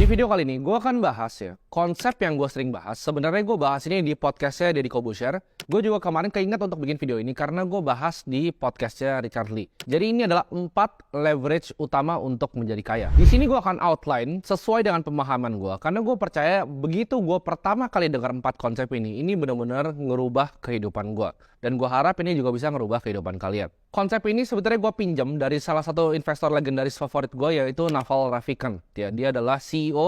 Di video kali ini, gue akan bahas ya, konsep yang gue sering bahas. Sebenarnya gue bahas ini di podcastnya Deddy Corbuzier. Gue juga kemarin keinget untuk bikin video ini karena gue bahas di podcastnya Richard Lee. Jadi ini adalah 4 leverage utama untuk menjadi kaya. Di sini gue akan outline sesuai dengan pemahaman gue. Karena gue percaya begitu gue pertama kali dengar 4 konsep ini benar-benar ngerubah kehidupan gue. Dan gue harap ini juga bisa ngerubah kehidupan kalian. Konsep ini sebenarnya gue pinjam dari salah satu investor legendaris favorit gue, yaitu Naval Ravikant. Dia adalah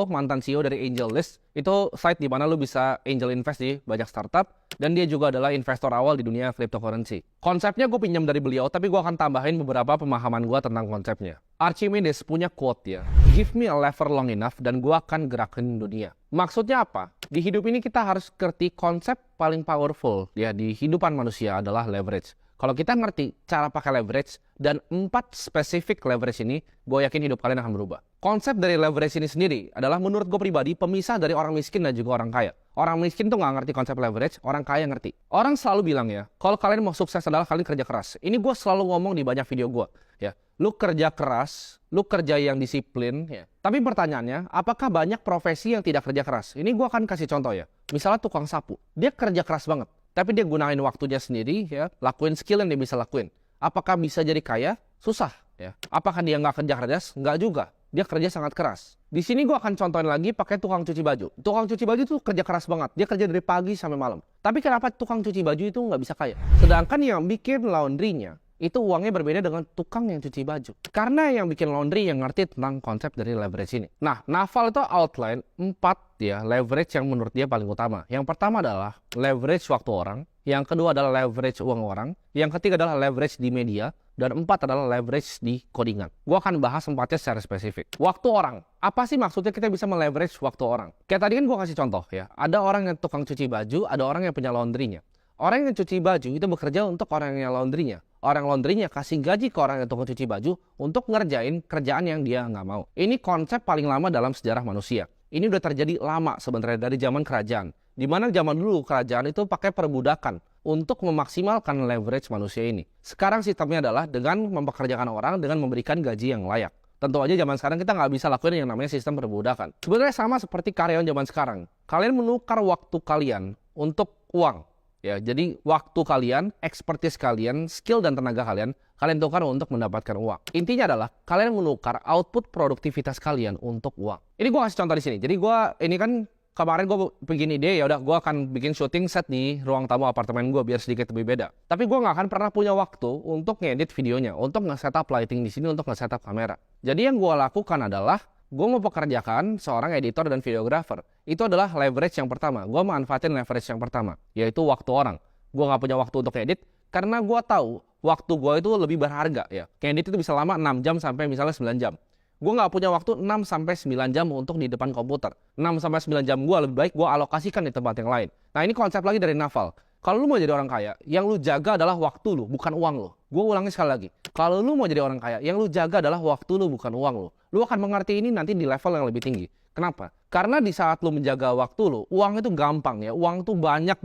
mantan CEO dari AngelList. Itu site di mana lu bisa angel invest di banyak startup. Dan dia juga adalah investor awal di dunia cryptocurrency. Konsepnya gue pinjam dari beliau, tapi gue akan tambahin beberapa pemahaman gue tentang konsepnya. Archimedes punya quote ya, "Give me a lever long enough dan gue akan gerakin dunia." Maksudnya apa? Di hidup ini kita harus ngerti konsep paling powerful ya di hidupan manusia adalah leverage. Kalau kita ngerti cara pakai leverage dan 4 spesifik leverage ini, gue yakin hidup kalian akan berubah. Konsep dari leverage ini sendiri adalah menurut gue pribadi pemisah dari orang miskin dan juga orang kaya. Orang miskin tuh nggak ngerti konsep leverage, orang kaya ngerti. Orang selalu bilang ya, kalau kalian mau sukses adalah kalian kerja keras. Ini gue selalu ngomong di banyak video gue. Ya, lu kerja keras, lu kerja yang disiplin. Ya. Tapi pertanyaannya, apakah banyak profesi yang tidak kerja keras? Ini gue akan kasih contoh ya. Misalnya tukang sapu, dia kerja keras banget. Tapi dia gunain waktunya sendiri, ya, lakuin skill yang dia bisa lakuin. Apakah bisa jadi kaya? Susah. Ya. Apakah dia nggak kerja keras? Nggak juga. Dia kerja sangat keras. Di sini gue akan contohin lagi pakai tukang cuci baju. Tukang cuci baju itu kerja keras banget. Dia kerja dari pagi sampai malam. Tapi kenapa tukang cuci baju itu nggak bisa kaya? Sedangkan yang bikin laundry-nya, itu uangnya berbeda dengan tukang yang cuci baju. Karena yang bikin laundry yang ngerti tentang konsep dari leverage ini. Nah, Naval itu outline 4 ya leverage yang menurut dia paling utama. Yang pertama adalah leverage waktu orang. Yang kedua adalah leverage uang orang. Yang ketiga adalah leverage di media. Dan 4 adalah leverage di codingan. Gue akan bahas 4-nya secara spesifik. Waktu orang. Apa sih maksudnya kita bisa meleverage waktu orang? Kayak tadi kan gue kasih contoh ya. Ada orang yang tukang cuci baju, ada orang yang punya laundry-nya. Orang yang cuci baju itu bekerja untuk orang yang laundry-nya. Orang laundry-nya kasih gaji ke orang yang tukang cuci baju untuk ngerjain kerjaan yang dia nggak mau. Ini konsep paling lama dalam sejarah manusia. Ini udah terjadi lama sebenarnya dari zaman kerajaan. Di mana zaman dulu kerajaan itu pakai perbudakan untuk memaksimalkan leverage manusia ini. Sekarang sistemnya adalah dengan mempekerjakan orang dengan memberikan gaji yang layak. Tentu aja zaman sekarang kita nggak bisa lakuin yang namanya sistem perbudakan. Sebenarnya sama seperti karyawan zaman sekarang. Kalian menukar waktu kalian untuk uang. Ya, jadi waktu kalian, expertise kalian, skill dan tenaga kalian tukar untuk mendapatkan uang. Intinya adalah kalian menukar output produktivitas kalian untuk uang. Ini gue kasih contoh di sini. Jadi ini kan kemarin gue bikin ide, ya udah gue akan bikin syuting set di ruang tamu apartemen gue biar sedikit lebih beda. Tapi gue nggak akan pernah punya waktu untuk ngedit videonya, untuk nge-setup lighting di sini, untuk nge-setup kamera. Jadi yang gue lakukan adalah gue mau pekerjakan seorang editor dan videographer. Itu adalah leverage yang pertama. Gue manfaatin leverage yang pertama, yaitu waktu orang. Gue nggak punya waktu untuk edit, karena gue tahu waktu gue itu lebih berharga. Ya. Edit itu bisa lama 6 jam sampai misalnya 9 jam. Gue nggak punya waktu 6 sampai 9 jam untuk di depan komputer. 6 sampai 9 jam gue lebih baik gue alokasikan di tempat yang lain. Nah ini konsep lagi dari Naval. Kalau lu mau jadi orang kaya, yang lu jaga adalah waktu lu, bukan uang lu. Gue ulangi sekali lagi. Kalau lu mau jadi orang kaya, yang lu jaga adalah waktu lu, bukan uang lu. Lu akan mengerti ini nanti di level yang lebih tinggi. Kenapa? Karena di saat lu menjaga waktu lu, uang itu gampang ya. Uang itu banyak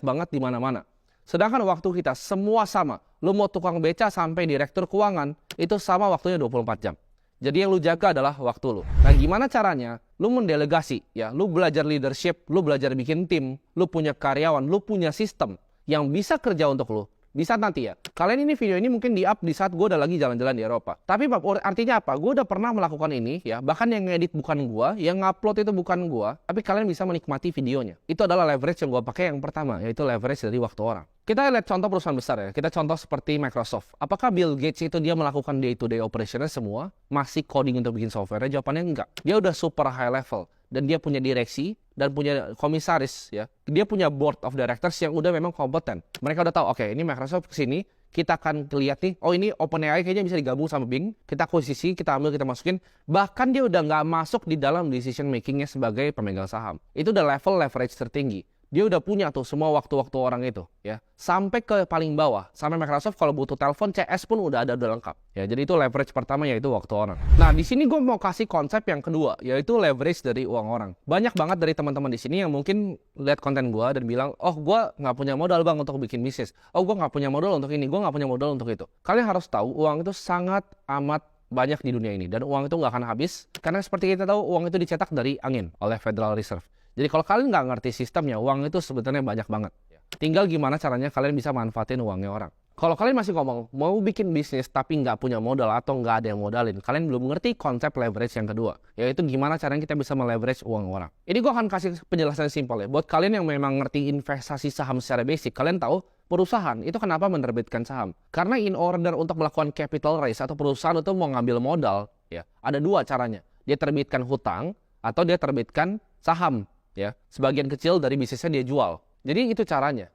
banget di mana-mana. Sedangkan waktu kita semua sama. Lu mau tukang beca sampai direktur keuangan, itu sama waktunya 24 jam. Jadi yang lu jaga adalah waktu lu. Nah gimana caranya? Lu mendelegasi, ya. Lu belajar leadership, lu belajar bikin tim, lu punya karyawan, lu punya sistem yang bisa kerja untuk lu. Bisa nanti ya. Kalian ini video ini mungkin di-up di saat gue udah lagi jalan-jalan di Eropa. Tapi artinya apa? Gue udah pernah melakukan ini ya. Bahkan yang ngedit bukan gue, yang ngupload itu bukan gue. Tapi kalian bisa menikmati videonya. Itu adalah leverage yang gue pakai yang pertama, yaitu leverage dari waktu orang. Kita lihat contoh perusahaan besar ya. Kita contoh seperti Microsoft. Apakah Bill Gates itu dia melakukan day-to-day operationnya semua? Masih coding untuk bikin software? Jawabannya enggak. Dia udah super high level. Dan dia punya direksi dan punya komisaris ya. Dia punya board of directors yang udah memang kompeten. Mereka udah tahu, oke, ini Microsoft kesini, kita akan lihat nih, oh ini OpenAI kayaknya bisa digabung sama Bing. Kita akuisisi, kita ambil, kita masukin. Bahkan dia udah nggak masuk di dalam decision makingnya sebagai pemegang saham. Itu udah level leverage tertinggi. Dia udah punya tuh semua waktu-waktu orang itu ya. Sampai ke paling bawah. Sampai Microsoft kalau butuh telepon CS pun udah lengkap. Ya, jadi itu leverage pertama yaitu waktu orang. Nah, di sini gue mau kasih konsep yang kedua yaitu leverage dari uang orang. Banyak banget dari teman-teman di sini yang mungkin lihat konten gue dan bilang, "Oh, gue nggak punya modal bang untuk bikin bisnis. Oh, gue nggak punya modal untuk ini, gue nggak punya modal untuk itu." Kalian harus tahu uang itu sangat amat banyak di dunia ini. Dan uang itu nggak akan habis. Karena seperti kita tahu, uang itu dicetak dari angin oleh Federal Reserve. Jadi kalau kalian nggak ngerti sistemnya, uang itu sebenarnya banyak banget. Tinggal gimana caranya kalian bisa manfaatin uangnya orang. Kalau kalian masih ngomong, mau bikin bisnis tapi nggak punya modal atau nggak ada yang modalin, kalian belum ngerti konsep leverage yang kedua, yaitu gimana caranya kita bisa meleverage uang orang. Ini gue akan kasih penjelasan simpel ya. Buat kalian yang memang ngerti investasi saham secara basic, kalian tahu perusahaan itu kenapa menerbitkan saham. Karena in order untuk melakukan capital raise atau perusahaan itu mau ngambil modal, ya ada dua caranya. Dia terbitkan hutang atau dia terbitkan saham, ya. Sebagian kecil dari bisnisnya dia jual. Jadi itu caranya.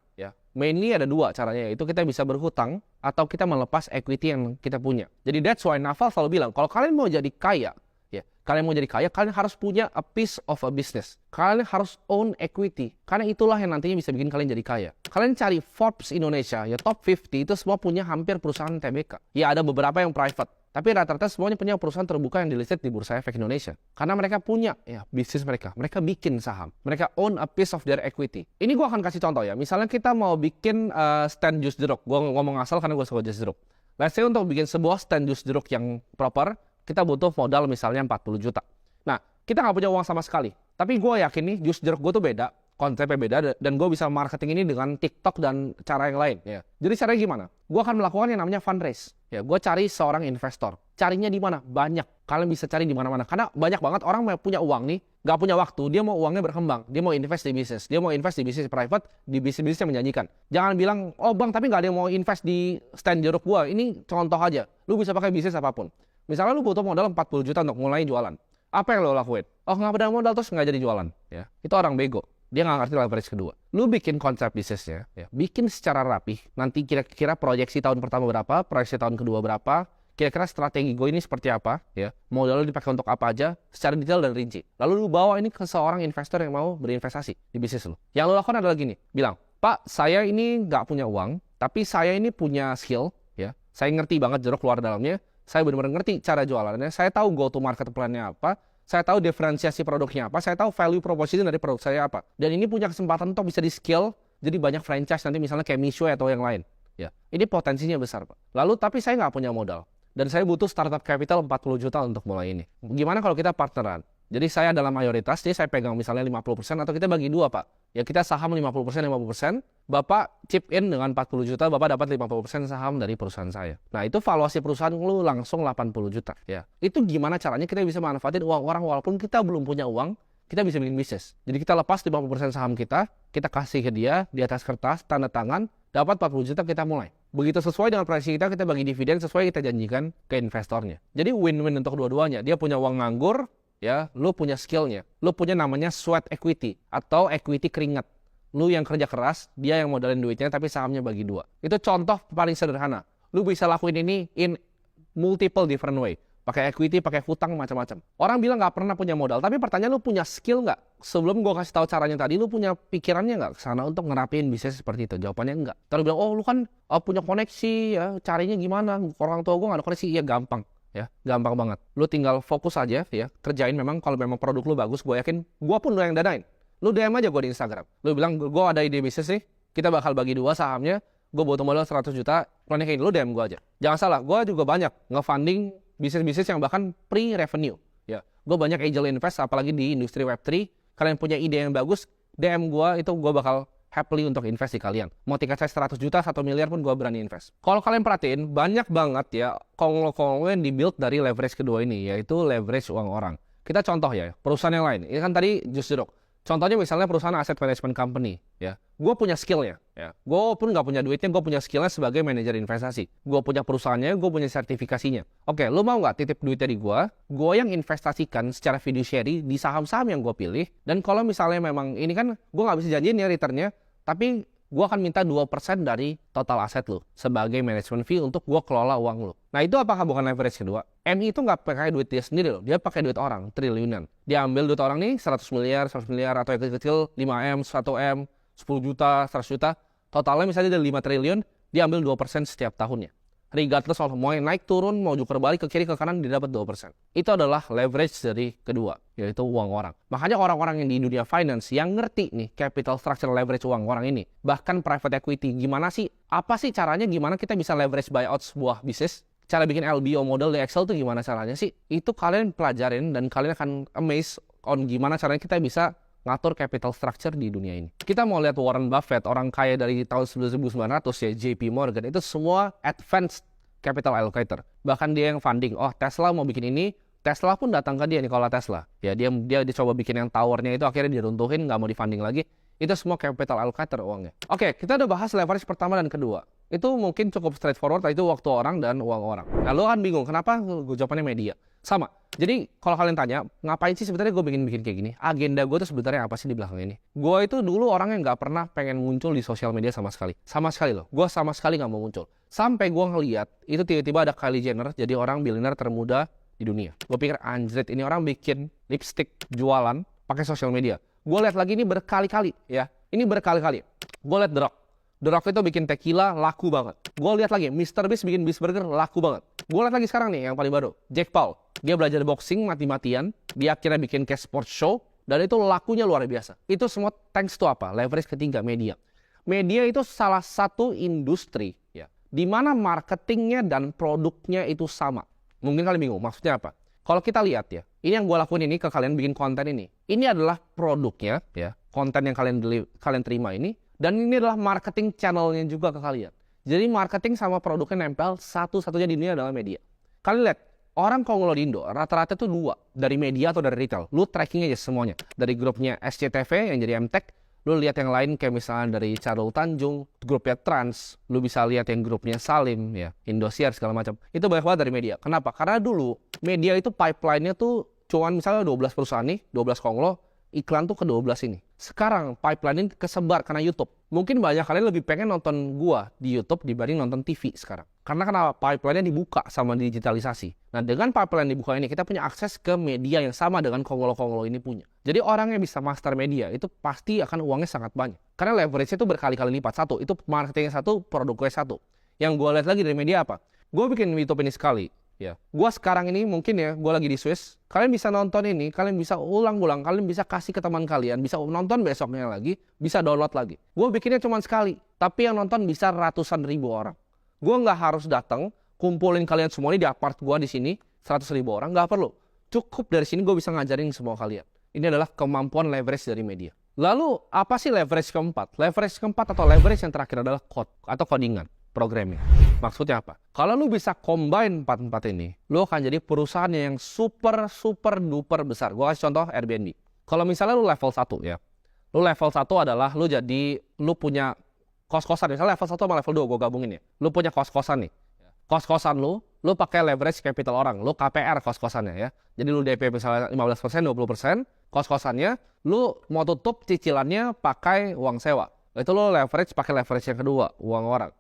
Mainly ada dua caranya, yaitu kita bisa berhutang atau kita melepas equity yang kita punya. Jadi that's why Naval selalu bilang, kalau kalian mau jadi kaya, kalian harus punya a piece of a business. Kalian harus own equity. Karena itulah yang nantinya bisa bikin kalian jadi kaya. Kalian cari Forbes Indonesia, ya top 50 itu semua punya hampir perusahaan TBK. Ya ada beberapa yang private. Tapi rata-rata semuanya punya perusahaan terbuka yang dilisted di Bursa Efek Indonesia. Karena mereka punya bisnis mereka. Mereka bikin saham. Mereka own a piece of their equity. Ini gue akan kasih contoh ya. Misalnya kita mau bikin stand jus jeruk. Gue ngomong asal karena gue suka jus jeruk. Let's say untuk bikin sebuah stand jus jeruk yang proper, kita butuh modal misalnya 40 juta. Nah, kita nggak punya uang sama sekali. Tapi gue yakin nih jus jeruk gue tuh beda. Konsepnya beda dan gue bisa marketing ini dengan TikTok dan cara yang lain. Ya. Jadi caranya gimana? Gue akan melakukan yang namanya fundraise. Ya, gue cari seorang investor. Carinya di mana? Banyak. Kalian bisa cari di mana-mana. Karena banyak banget orang punya uang nih, nggak punya waktu. Dia mau uangnya berkembang. Dia mau invest di bisnis. Dia mau invest di bisnis private, di bisnis yang menjanjikan. Jangan bilang, oh bang, tapi nggak ada yang mau invest di stand jeruk gue. Ini contoh aja. Lu bisa pakai bisnis apapun. Misalnya lu butuh modal 40 juta untuk mulai jualan. Apa yang lo lakuin? Oh, nggak ada modal terus nggak jadi jualan. Ya, itu orang bego. Dia nggak ngerti leverage kedua. Lu bikin konsep bisnisnya, ya, bikin secara rapih. Nanti kira-kira proyeksi tahun pertama berapa, proyeksi tahun kedua berapa, kira-kira strategi gue ini seperti apa, ya, modal lu dipakai untuk apa aja, secara detail dan rinci. Lalu lu bawa ini ke seorang investor yang mau berinvestasi di bisnis lu. Yang lu lakukan adalah gini, bilang, Pak, saya ini nggak punya uang, tapi saya ini punya skill, ya, saya ngerti banget jeruk luar dalamnya, saya benar-benar ngerti cara jualannya, saya tahu go to market plan-nya apa, saya tahu diferensiasi produknya apa, saya tahu value proposition dari produk saya apa. Dan ini punya kesempatan untuk bisa di-scale jadi banyak franchise nanti misalnya kayak Mishwe atau yang lain. Ya, ini potensinya besar, Pak. Lalu tapi saya nggak punya modal. Dan saya butuh startup capital 40 juta untuk mulai ini. Gimana kalau kita partneran? Jadi saya dalam mayoritas, jadi saya pegang misalnya 50% atau kita bagi dua, Pak. Ya kita saham 50%, 50%. Bapak chip in dengan 40 juta, Bapak dapat 50% saham dari perusahaan saya. Nah itu valuasi perusahaan lu langsung 80 juta. Ya, itu gimana caranya kita bisa manfaatin uang orang walaupun kita belum punya uang, kita bisa bikin bisnis. Jadi kita lepas 50% saham kita kasih ke dia di atas kertas, tanda tangan, dapat 40 juta kita mulai. Begitu sesuai dengan proyeksi kita bagi dividen sesuai kita janjikan ke investornya. Jadi win-win untuk dua-duanya. Dia punya uang nganggur, ya, lu punya skillnya, lu punya namanya sweat equity atau equity keringat. Lu yang kerja keras, dia yang modalin duitnya tapi sahamnya bagi dua. Itu contoh paling sederhana. Lu bisa lakuin ini in multiple different way. Pakai equity, pakai hutang, macam-macam. Orang bilang nggak pernah punya modal, tapi pertanyaan lu punya skill nggak? Sebelum gue kasih tahu caranya tadi, lu punya pikirannya nggak kesana untuk ngerapin bisnis seperti itu? Jawabannya enggak. Terus bilang, oh lu kan punya koneksi, ya carinya gimana? Orang tua gue nggak ada koneksi, iya gampang. Ya, gampang banget. Lu tinggal fokus aja, ya, kerjain memang kalau memang produk lu bagus, gue yakin, gue pun yang danain. Lu DM aja gue di Instagram. Lu bilang, gue ada ide bisnis nih, kita bakal bagi dua sahamnya, gue butuh modal 100 juta, kronik ini, lu DM gue aja. Jangan salah, gue juga banyak nge-funding bisnis-bisnis yang bahkan pre-revenue. Ya, gue banyak angel invest, apalagi di industri Web3. Kalian punya ide yang bagus, DM gue, itu gue bakal happily untuk invest di kalian. Mau tiket saya 100 juta, 1 miliar pun gue berani invest. Kalau kalian perhatiin, banyak banget ya konglo-konglo yang dibuild dari leverage kedua ini, yaitu leverage uang orang. Kita contoh ya, perusahaan yang lain. Ini kan tadi jus jeruk. Contohnya misalnya perusahaan asset management company, ya. Gue punya skillnya, ya. Gue pun nggak punya duitnya, gue punya skillnya sebagai manajer investasi. Gue punya perusahaannya, gue punya sertifikasinya. Oke, lu mau nggak titip duit dari gue? Gue yang investasikan secara fiduciary di saham-saham yang gue pilih. Dan kalau misalnya memang ini kan, gue nggak bisa janjiin ya returnnya, tapi gue akan minta 2% dari total aset lo sebagai management fee untuk gue kelola uang lo. Nah itu apakah bukan leverage kedua? MI itu nggak pakai duit dia sendiri loh, dia pakai duit orang, triliunan. Dia ambil duit orang nih 100 miliar, 100 miliar, atau yang kecil 5M, 1M, 10 juta, 100 juta. Totalnya misalnya dari 5 triliun, dia ambil 2% setiap tahunnya. Regardless of mau naik turun, mau juker balik ke kiri ke kanan, dia dapat 2%. Itu adalah leverage dari kedua, yaitu uang orang. Makanya orang-orang yang di dunia finance yang ngerti nih capital structure leverage uang orang ini, bahkan private equity, gimana sih, apa sih caranya, gimana kita bisa leverage buyout sebuah bisnis? cara bikin LBO model di Excel tuh gimana caranya sih? Itu kalian pelajarin dan kalian akan amazed on gimana caranya kita bisa ngatur capital structure di dunia ini. Kita mau lihat Warren Buffett, orang kaya dari tahun 1900 ya, JP Morgan, itu semua advanced capital allocator. Bahkan dia yang funding, oh Tesla mau bikin ini, Tesla pun datang ke dia, Nikola Tesla. Ya dia dicoba bikin yang towernya itu akhirnya diruntuhin, nggak mau di-funding lagi. Itu semua capital allocator uangnya. Oke, kita udah bahas leverage pertama dan kedua. Itu mungkin cukup straightforward, itu waktu orang dan uang orang. Nah, lo kan bingung, kenapa gue jawabannya media? Sama. Jadi kalau kalian tanya, ngapain sih sebenarnya gue bikin kayak gini? Agenda gue tuh sebenarnya apa sih di belakang ini? Gue itu dulu orang yang nggak pernah pengen muncul di sosial media sama sekali. Sama sekali loh. Gue sama sekali nggak mau muncul. Sampai gue ngeliat, itu tiba-tiba ada Kylie Jenner jadi orang billionaire termuda di dunia. Gue pikir anjrit, ini orang bikin lipstick jualan pakai sosial media. Gue lihat lagi ini berkali-kali ya. Ini berkali-kali. Gue lihat The Rock. The Rock itu bikin tequila laku banget. Gue lihat lagi Mr. Beast bikin Beast Burger laku banget. Gue lihat lagi sekarang nih yang paling baru, Jake Paul. Dia belajar boxing mati-matian. Dia akhirnya bikin kayak sports show dan itu lakunya luar biasa. Itu semua thanks to apa? Leverage ketiga, media. Media itu salah satu industri ya, di mana marketingnya dan produknya itu sama. Mungkin kalian bingung, maksudnya apa? Kalau kita lihat ya, ini yang gue lakuin ini ke kalian bikin konten ini. Ini adalah produknya ya, konten yang kalian terima ini. Dan ini adalah marketing channelnya juga ke kalian. Jadi marketing sama produknya nempel, satu-satunya di dunia adalah media. Kalian lihat, orang Kongolo di Indo rata-rata itu dua, dari media atau dari retail. Lu tracking aja semuanya. Dari grupnya SCTV yang jadi MTech, lu lihat yang lain kayak misalnya dari Charul Tanjung, grupnya Trans, lu bisa lihat yang grupnya Salim, ya, Indosiar segala macam. Itu banyak banget dari media. Kenapa? Karena dulu media itu pipeline-nya tuh cuman misalnya 12 perusahaan nih, 12 Kongolo, iklan tuh ke 12 ini. Sekarang pipeline ini kesebar karena YouTube. Mungkin banyak kalian lebih pengen nonton gua di YouTube dibanding nonton TV sekarang. Karena kenapa? Pipeline-nya dibuka sama digitalisasi. Nah, dengan pipeline dibuka ini, kita punya akses ke media yang sama dengan Kongolo-Kongolo ini punya. Jadi orang yang bisa master media, itu pasti akan uangnya sangat banyak. Karena leverage-nya itu berkali-kali lipat. Satu, itu marketingnya satu, produknya satu. Yang gua lihat lagi dari media apa? Gua bikin YouTube ini sekali. Ya, gua sekarang ini mungkin ya, gua lagi di Swiss. Kalian bisa nonton ini, kalian bisa ulang-ulang, kalian bisa kasih ke teman kalian, bisa nonton besoknya lagi, bisa download lagi. Gua bikinnya cuma sekali, tapi yang nonton bisa ratusan ribu orang. Gua nggak harus datang, kumpulin kalian semua ini di apart gua di sini, 100.000 orang, nggak perlu. Cukup dari sini gua bisa ngajarin semua kalian. Ini adalah kemampuan leverage dari media. Lalu, apa sih leverage keempat? Leverage keempat atau leverage yang terakhir adalah code atau codingan, programming. Maksudnya apa? Kalau lu bisa combine 4-4 ini, lu akan jadi perusahaan yang super duper besar. Gua kasih contoh Airbnb. Kalau misalnya lu level 1 ya. Lu level 1 adalah lu punya kos-kosan. Misalnya level 1 sama level 2 gua gabungin ya. Lu punya kos-kosan nih. Kos-kosan lu pakai leverage capital orang. Lu KPR kos-kosannya ya. Jadi lu DP misalnya 15%, 20%, kos-kosannya lu mau tutup cicilannya pakai uang sewa. Itu lu leverage pakai leverage yang kedua, uang orang.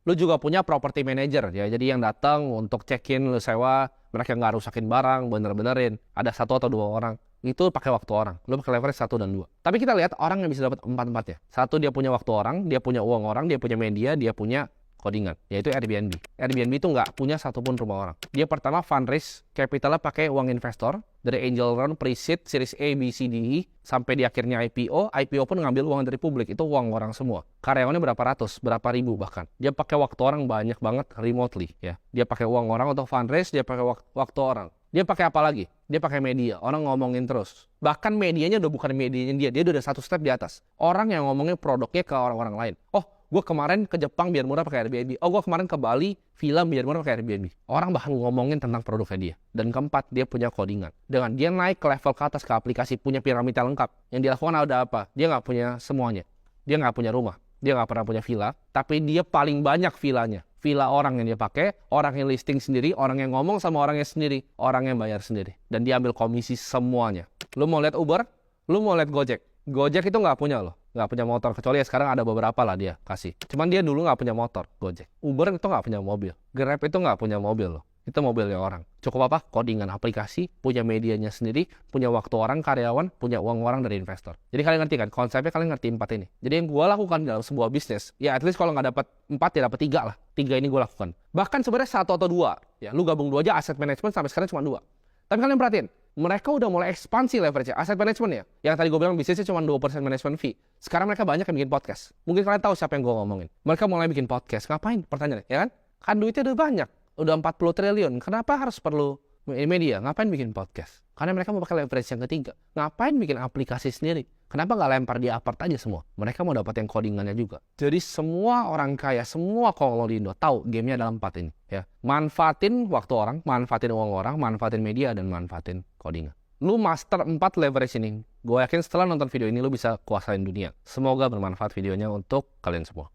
Lu juga punya property manager ya, jadi yang datang untuk check-in, lu sewa, mereka nggak rusakin barang, bener-benerin. Ada 1 atau 2 orang, itu pakai waktu orang. Lu pakai leverage 1 dan 2. Tapi kita lihat orang yang bisa dapat 4-4 ya. 1, dia punya waktu orang, dia punya uang orang, dia punya media, dia punya codingan, yaitu Airbnb. Airbnb itu nggak punya satupun rumah orang. Dia pertama fundraise, capitalnya pakai uang investor, dari angel round, pre-seed, series A, B, C, D, E, sampai di akhirnya IPO. IPO pun ngambil uang dari publik, itu uang orang semua. Karyawannya berapa ratus, berapa ribu bahkan. Dia pakai waktu orang banyak banget remotely ya. Dia pakai uang orang untuk fundraise, dia pakai waktu orang. Dia pakai apa lagi? Dia pakai media. Orang ngomongin terus. Bahkan medianya udah bukan medianya dia udah 1 step di atas. Orang yang ngomongin produknya ke orang-orang lain. Oh, gue kemarin ke Jepang biar murah pakai Airbnb. Oh, gue kemarin ke Bali film biar murah pakai Airbnb. Orang bahkan ngomongin tentang produknya dia. Dan keempat, dia punya codingan. Dengan dia naik ke level ke atas ke aplikasi, punya piramida lengkap. Yang dilakukan ada apa? Dia nggak punya semuanya. Dia nggak punya rumah. Dia nggak pernah punya villa. Tapi dia paling banyak villanya. Villa orang yang dia pakai, orang yang listing sendiri, orang yang ngomong sama orangnya sendiri, orang yang bayar sendiri. Dan dia ambil komisi semuanya. Lu mau lihat Uber? Lu mau lihat Gojek? Gojek itu nggak punya loh. Nggak punya motor, kecuali ya sekarang ada beberapa lah dia kasih. Cuman dia dulu nggak punya motor, Gojek. Uber itu nggak punya mobil. Grab itu nggak punya mobil loh. Itu mobilnya orang. Cukup apa? Codingan aplikasi, punya medianya sendiri, punya waktu orang, karyawan, punya uang orang dari investor. Jadi kalian ngerti kan? Konsepnya kalian ngerti 4 ini. Jadi yang gue lakukan dalam sebuah bisnis, ya at least kalau nggak dapat 4 ya dapat 3 lah. 3 ini gue lakukan. Bahkan sebenarnya 1 atau 2. Ya, lu gabung 2 aja, asset management sampai sekarang cuma 2. Tapi kalian perhatiin, mereka udah mulai ekspansi leverage aset management ya. Yang tadi gue bilang bisnisnya cuma 2% management fee. Sekarang mereka banyak yang bikin podcast. Mungkin kalian tahu siapa yang gue ngomongin. Mereka mulai bikin podcast. Ngapain? Pertanyaannya, ya kan? Kan duitnya udah banyak. udah 40 triliun. Kenapa harus perlu media? Ngapain bikin podcast? Karena mereka mau pakai leverage yang ketiga. Ngapain bikin aplikasi sendiri? Kenapa nggak lempar di Upwork aja semua? Mereka mau dapat yang codingannya juga. Jadi semua orang kaya, semua konglo di Indo tahu gamenya dalam 4 ini. Ya, manfaatin waktu orang, manfaatin uang orang, manfaatin media, dan manfaatin codingan. Lu master 4 leverage ini. Gue yakin setelah nonton video ini lu bisa kuasain dunia. Semoga bermanfaat videonya untuk kalian semua.